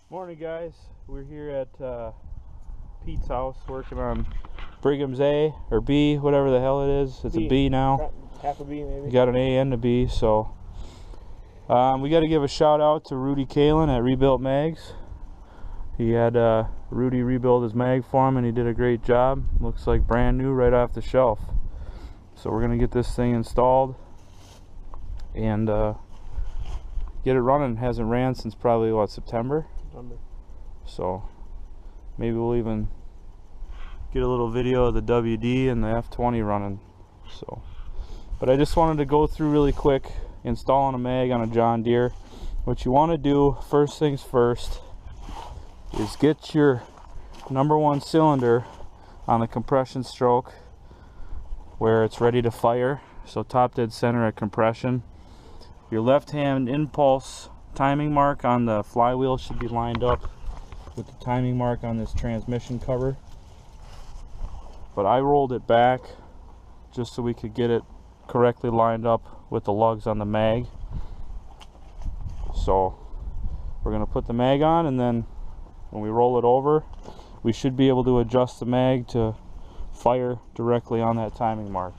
Morning guys, we're here at Pete's house working on Brigham's A or B, whatever the hell it is. It's a B now. Half a B maybe. We got an A and a B, so we got to give a shout out to Rudy Kalin at Rebuilt Mags. He had Rudy rebuild his mag for him and he did a great job. Looks like brand new right off the shelf. So we're gonna get this thing installed and get it running. It hasn't ran since probably what, September? So maybe we'll even get a little video of the WD and the F20 running. So, but I just wanted to go through really quick installing a mag on a John Deere. What you want to do, first things first, is get your #1 cylinder on the compression stroke where it's ready to fire. So top dead center at compression. Your left hand impulse timing mark on the flywheel should be lined up with the timing mark on this transmission cover. But I rolled it back just so we could get it correctly lined up with the lugs on the mag. So we're going to put the mag on, and then when we roll it over, we should be able to adjust the mag to fire directly on that timing mark.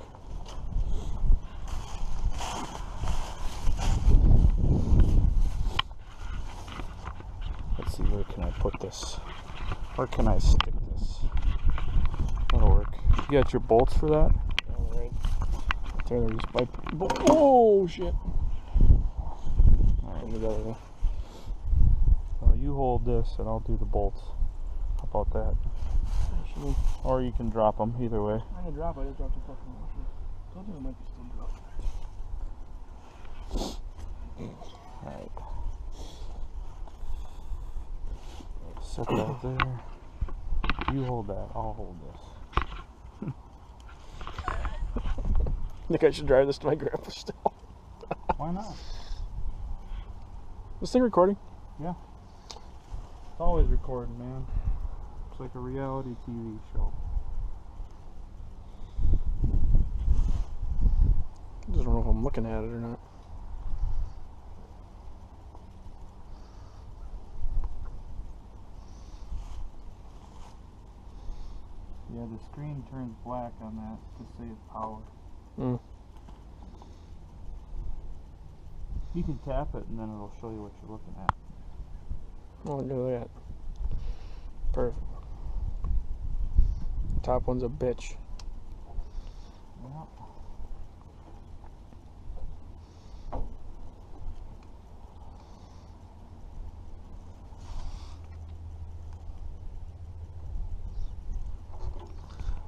Where can I put this? Where can I stick this? That'll work. You got your bolts for that? Alright. Turn this pipe. Oh shit! Alright. Well, you hold this and I'll do the bolts. How about that? Actually, or you can drop them, either way. I can drop it. I just dropped the fucking washer. Told you it might be still dropped. Alright. Set that there. You hold that, I'll hold this. I think I should drive this to my grandpa still. Why not? This thing recording? Yeah. It's always recording, man. It's like a reality TV show. I just don't know if I'm looking at it or not. Yeah, the screen turns black on that to save power. You can tap it and then it'll show you what you're looking at. Oh, look at that. Perfect. Top one's a bitch. Yeah.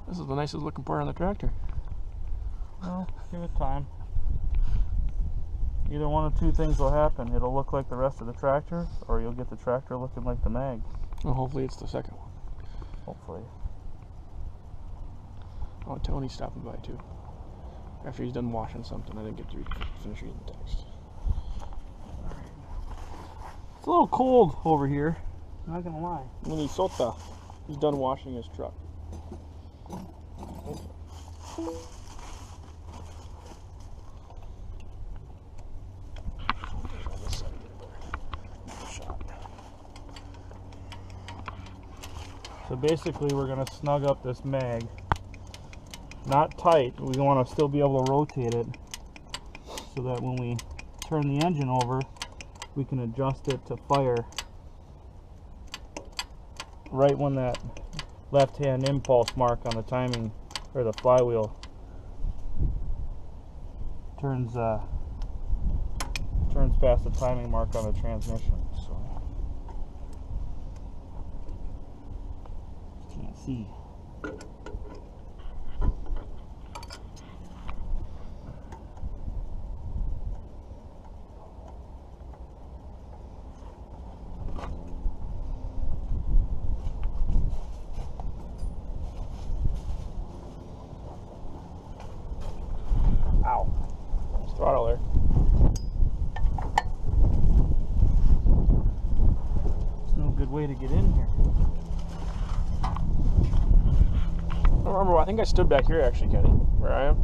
This is the nicest looking part on the tractor. Well, give it time. Either one of two things will happen. It'll look like the rest of the tractor, or you'll get the tractor looking like the mag. Well, hopefully it's the second one. Hopefully. Oh, Tony's stopping by too. After he's done washing something, I didn't get to finish reading the text. It's a little cold over here, not gonna lie. Minnesota. He's done washing his truck. So basically we're going to snug up this mag. Not tight, we want to still be able to rotate it so that when we turn the engine over, we can adjust it to fire right when that left hand impulse mark on the timing or the flywheel turns past the timing mark on the transmission. So can't see. Ow. There's throttle there. way to get in here. I don't remember. I think I stood back here actually, Kenny, where I am.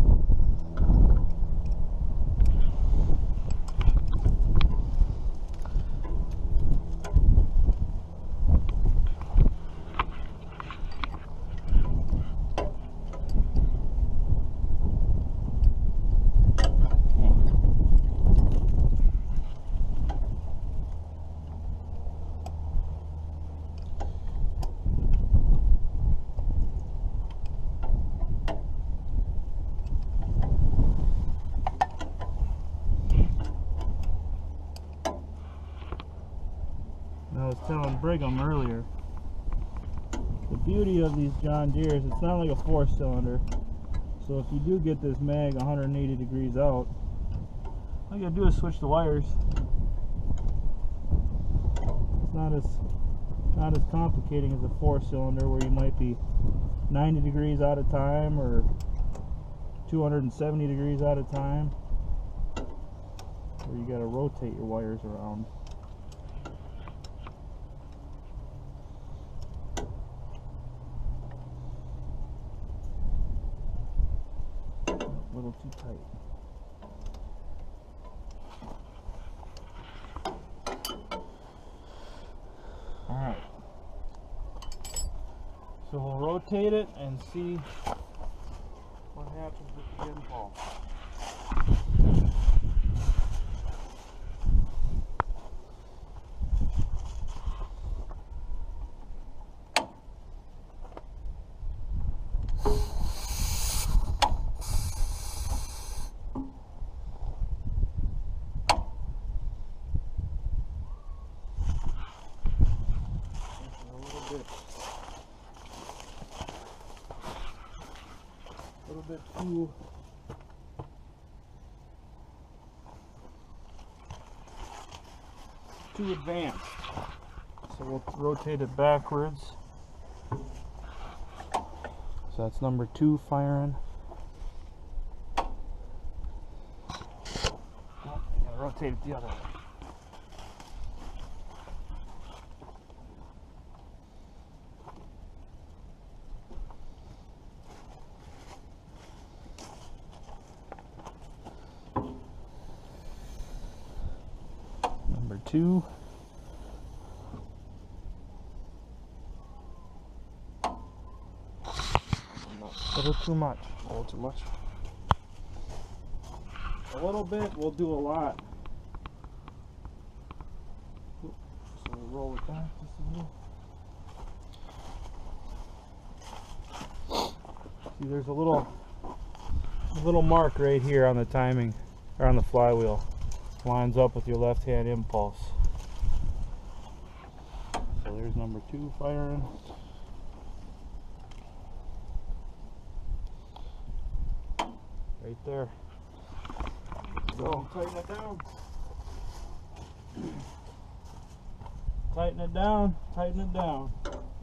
I was telling Brigham earlier, the beauty of these John Deeres, it's not like a 4-cylinder, so if you do get this mag 180 degrees out, all you gotta do is switch the wires. It's not as complicating as a 4-cylinder where you might be 90 degrees out of time or 270 degrees out of time, where you gotta rotate your wires around. A little too tight. Alright. So we'll rotate it and see what happens with the impulse. A little bit too advanced. So we'll rotate it backwards. So that's number 2 firing. Oh, I gotta rotate it the other way. Number 2. A little too much. A little too much. A little bit will do a lot. So we'll roll it back just a little. See, there's a little mark right here on the timing, or on the flywheel. Lines up with your left-hand impulse. So there's number 2 firing. Right there. Go. Tighten it down. Tighten it down. Tighten it down.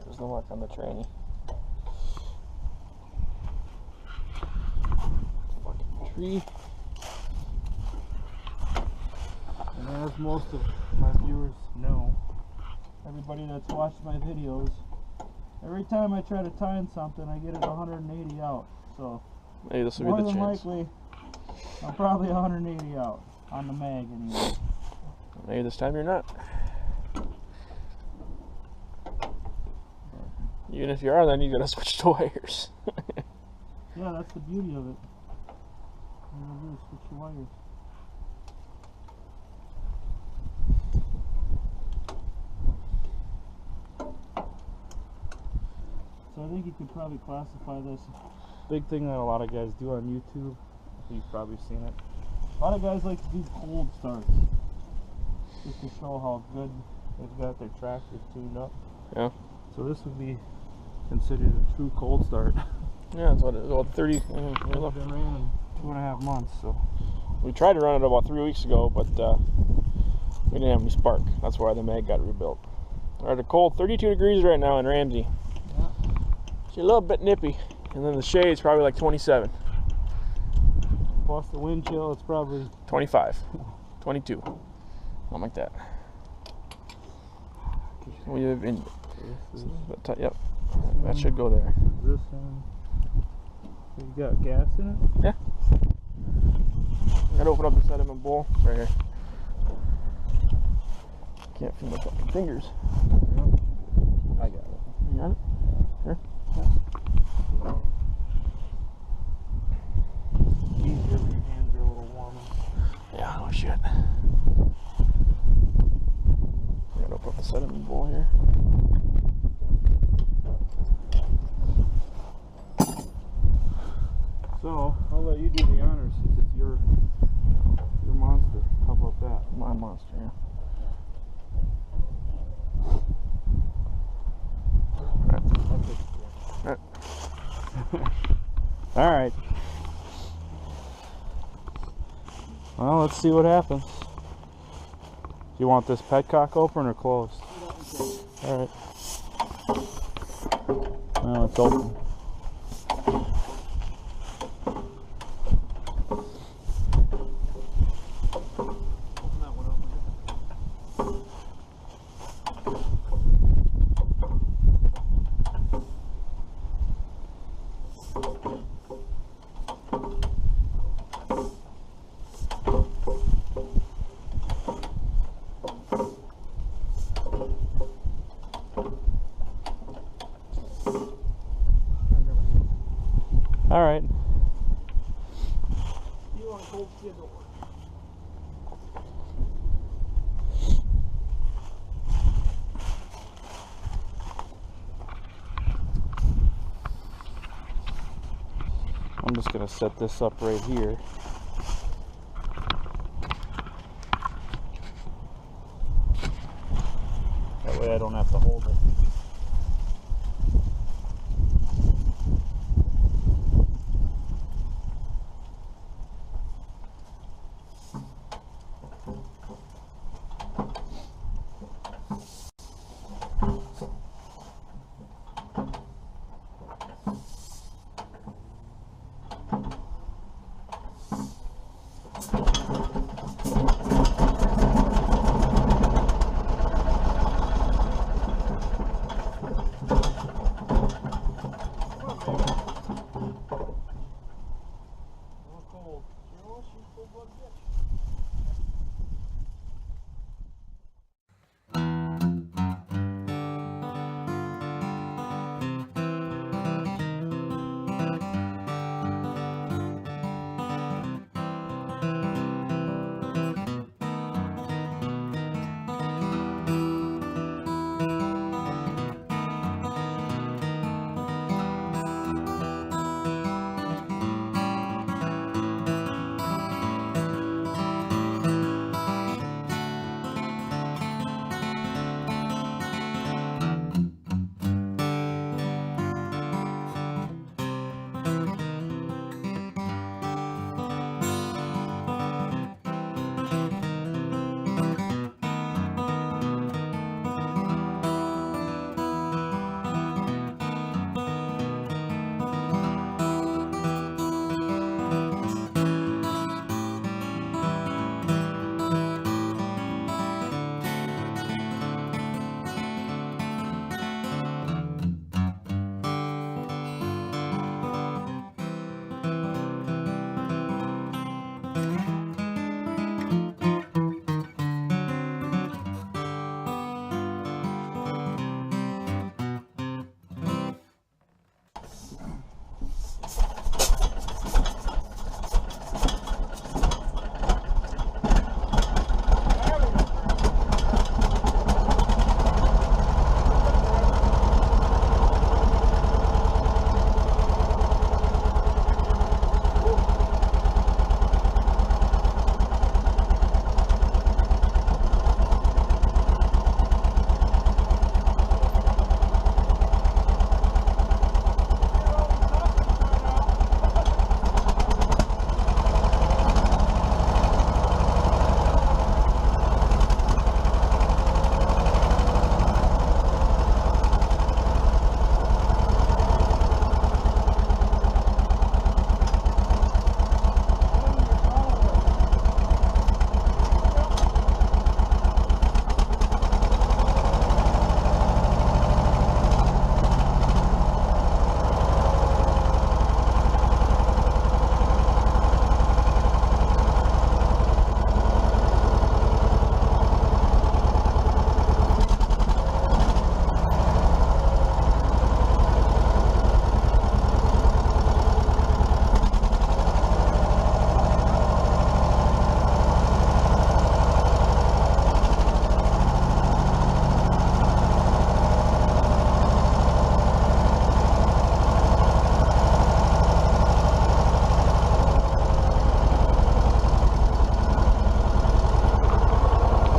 There's the mark on the tranny. Fucking tree. And as most of my viewers know, everybody that's watched my videos, every time I try to time something, I get it 180 out. So Maybe this will more be the than chance. likely, I'm probably 180 out on the mag anyway. Maybe this time you're not. Even if you are, then you gotta switch the wires. Yeah, that's the beauty of it. All you gotta do is switch your wires. So I think you could probably classify this. Big thing that a lot of guys do on YouTube, you've probably seen it. A lot of guys like to do cold starts, just to show how good they've got their tractors tuned up. Yeah. So this would be considered a true cold start. Yeah, that's what it is. About 30. It's been ran in 2.5 months, so. We tried to run it about 3 weeks ago, but we didn't have any spark. That's why the mag got rebuilt. We're at a cold 32 degrees right now in Ramsey. Yeah. It's a little bit nippy. And then the shade's probably like 27. Plus the wind chill, it's probably 25. 22. Something like that. Okay, We have in. Yep. That should go there. This one. You got gas in it? Yeah. Gotta open up the sediment bowl. Right here. Can't feel my fucking fingers. Yep. I got it. You got it? Here. Easier when your hands are a little warmer. Yeah, no shit. Gotta open up the sediment bowl here. So, I'll let you do the honors since it's your monster. How about that? My monster, yeah. All right. Well, let's see what happens. Do you want this petcock open or closed? All right. Well, it's open. Open that one up. All right. You want a cold skid door? I'm just gonna set this up right here. That way I don't have to hold it.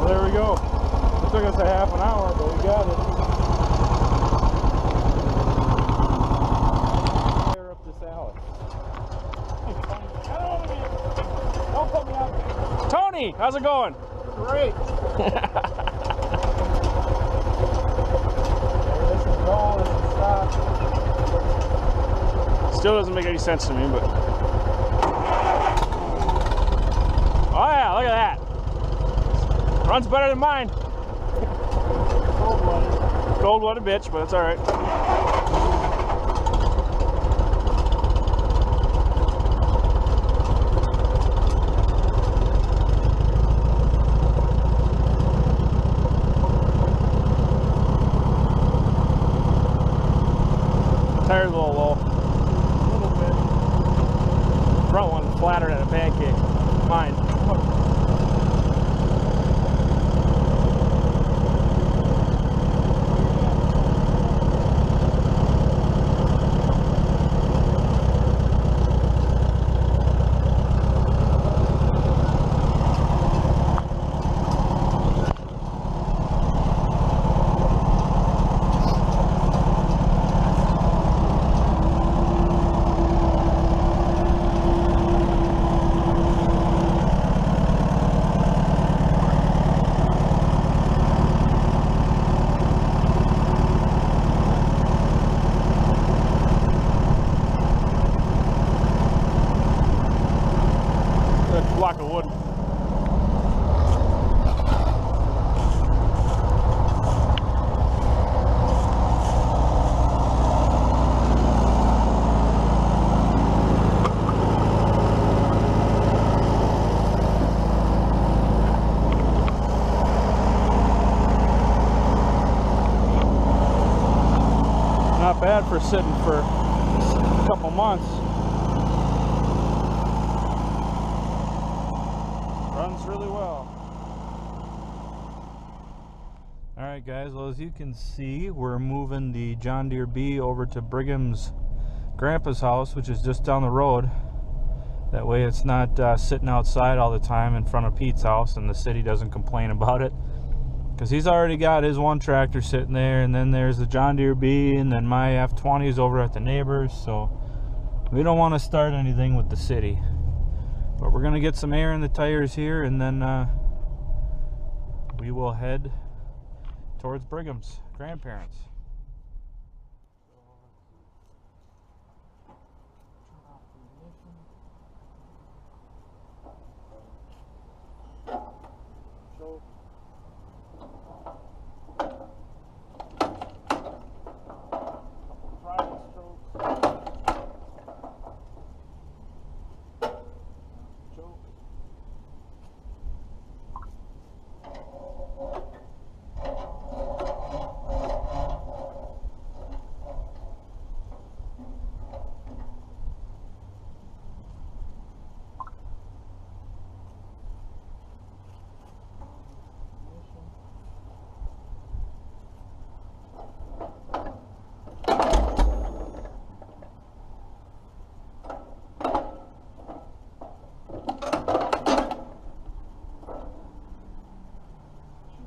There we go. It took us a half an hour, but we got it. Fire up this alley. Don't put me out there. Tony, how's it going? Great. This is go, this is stop. Still doesn't make any sense to me, but. Oh yeah, look at that. Runs better than mine. Cold-blooded. Cold-blooded bitch, but it's all right. Tire's a little low. A little bit. Front one flatter than a pancake. Mine. Block of wood. Not bad for sitting for a couple months. Runs really well. Alright guys, well as you can see, we're moving the John Deere B over to Brigham's grandpa's house, which is just down the road. That way it's not sitting outside all the time in front of Pete's house and the city doesn't complain about it. Because he's already got his one tractor sitting there, and then there's the John Deere B, and then my F-20 is over at the neighbors, so we don't want to start anything with the city. But we're going to get some air in the tires here, and then we will head towards Brigham's grandparents.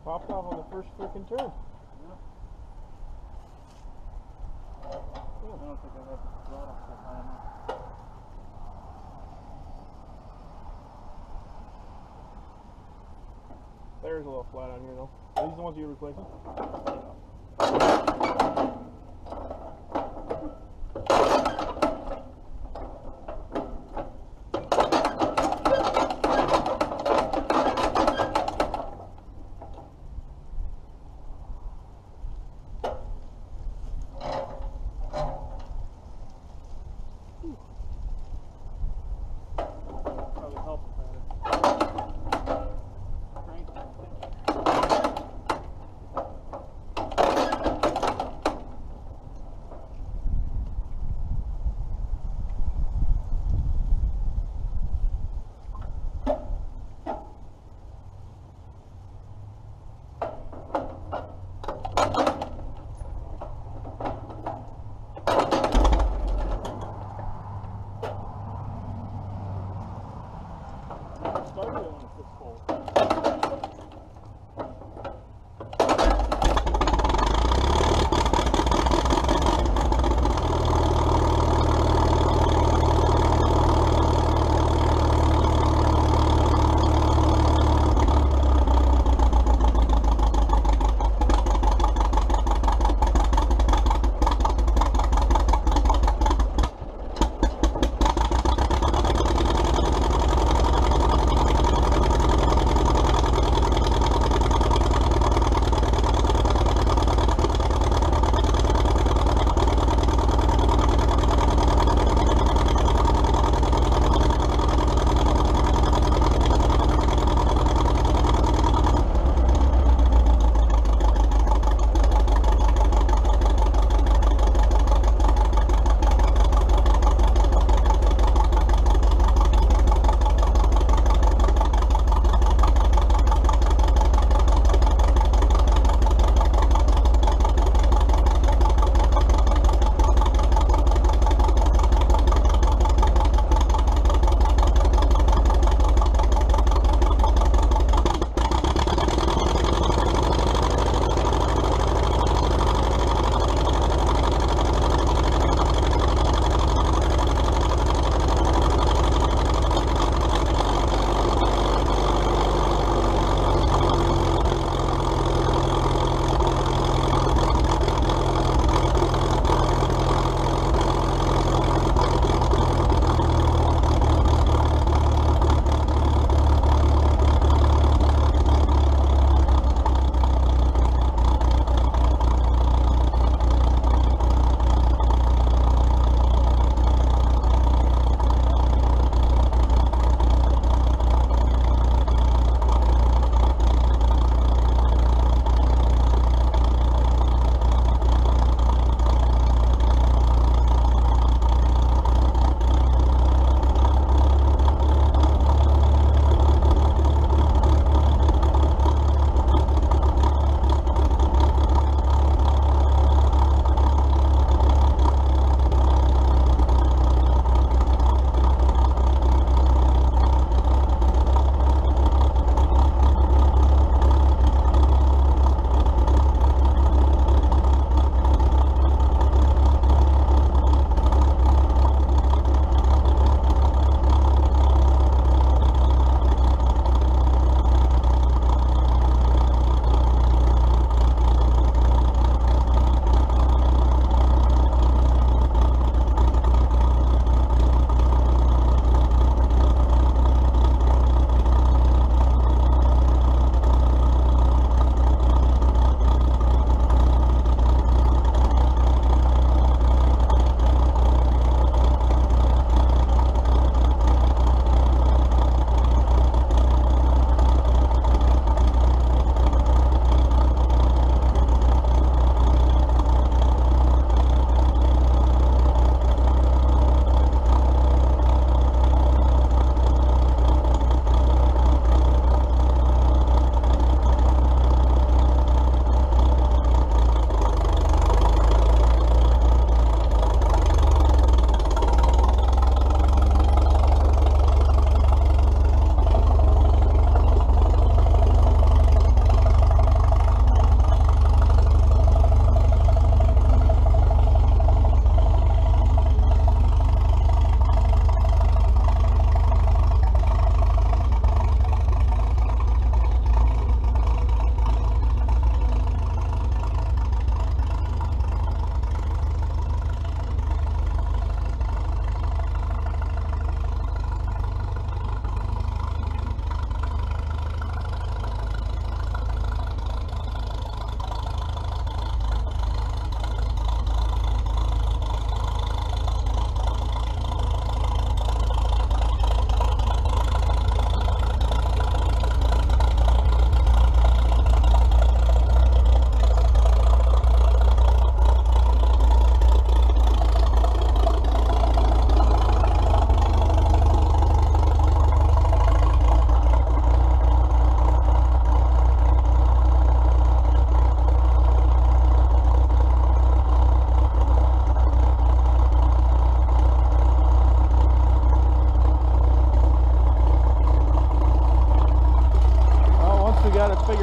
Popped off on the first freaking turn. Yeah. I don't think I've had the throttle so high enough. There's a little flat on here though. Are these the ones you're replacing? Probably help if I had a crank.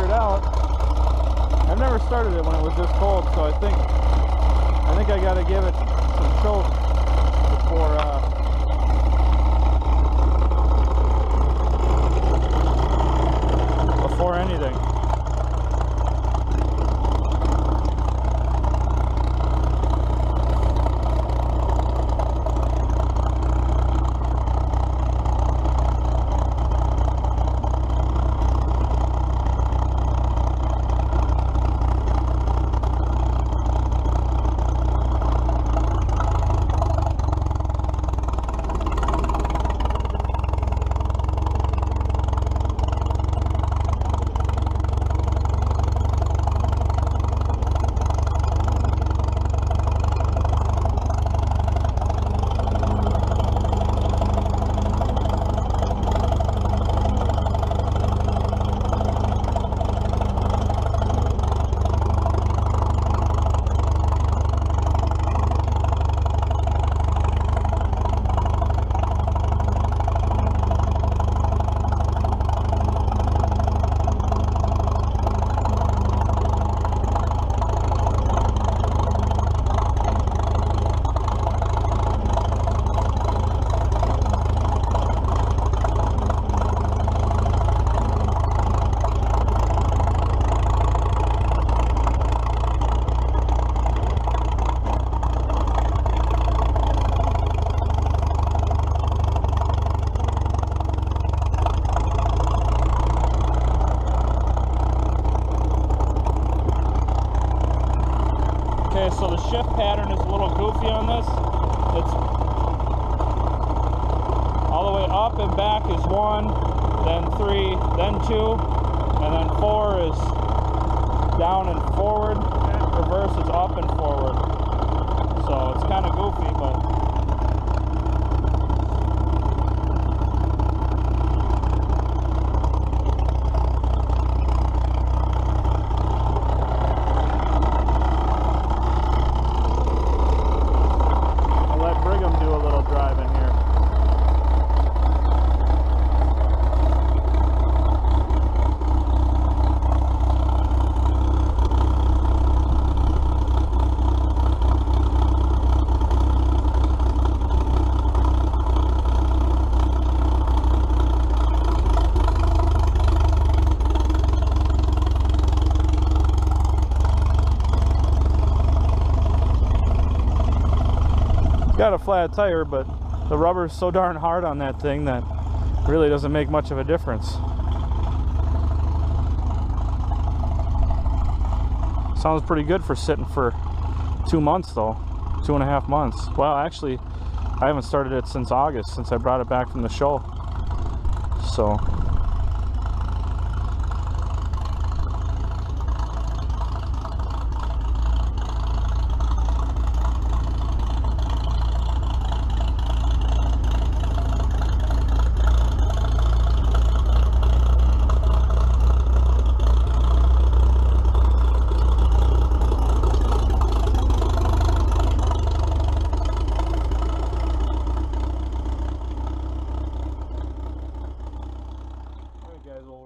it out. I've never started it when it was this cold, so I think I gotta give it some choke before anything. So the shift pattern is a little goofy on this. It's all the way up and back is 1, then 3, then 2, and then 4 is down and forward. Reverse is up and forward. So it's kind of goofy, but got a flat tire, but the rubber's so darn hard on that thing that really doesn't make much of a difference. Sounds pretty good for sitting for 2 months though. 2.5 months. Well, actually, I haven't started it since August, since I brought it back from the show. So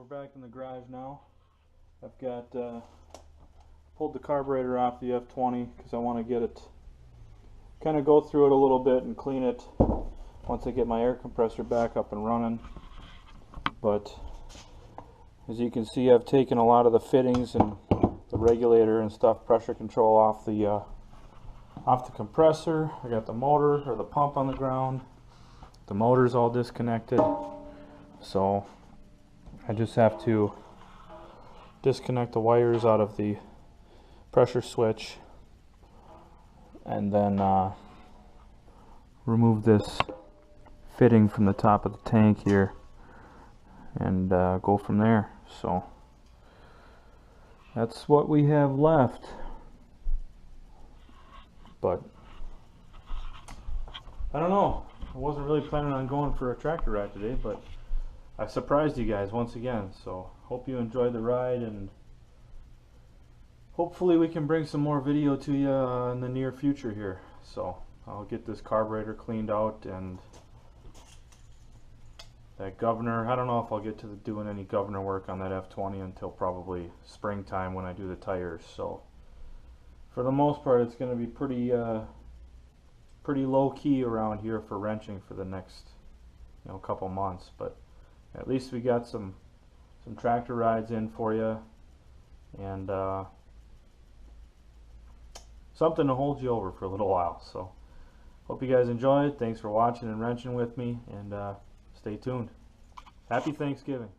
back in the garage now. I've got pulled the carburetor off the F20 because I want to get it, kind of go through it a little bit and clean it once I get my air compressor back up and running. But as you can see, I've taken a lot of the fittings and the regulator and stuff, pressure control off the compressor. I got the motor or the pump on the ground. The motor's all disconnected, so I just have to disconnect the wires out of the pressure switch and then remove this fitting from the top of the tank here and go from there. So that's what we have left. But I don't know, I wasn't really planning on going for a tractor ride today, but I surprised you guys once again, so hope you enjoyed the ride, and hopefully we can bring some more video to you in the near future here. So I'll get this carburetor cleaned out and that governor. I don't know if I'll get to doing any governor work on that F20 until probably springtime when I do the tires. So for the most part, it's going to be pretty low key around here for wrenching for the next couple months. But at least we got some tractor rides in for you, and something to hold you over for a little while. So hope you guys enjoyed. Thanks for watching and wrenching with me, and stay tuned. Happy Thanksgiving.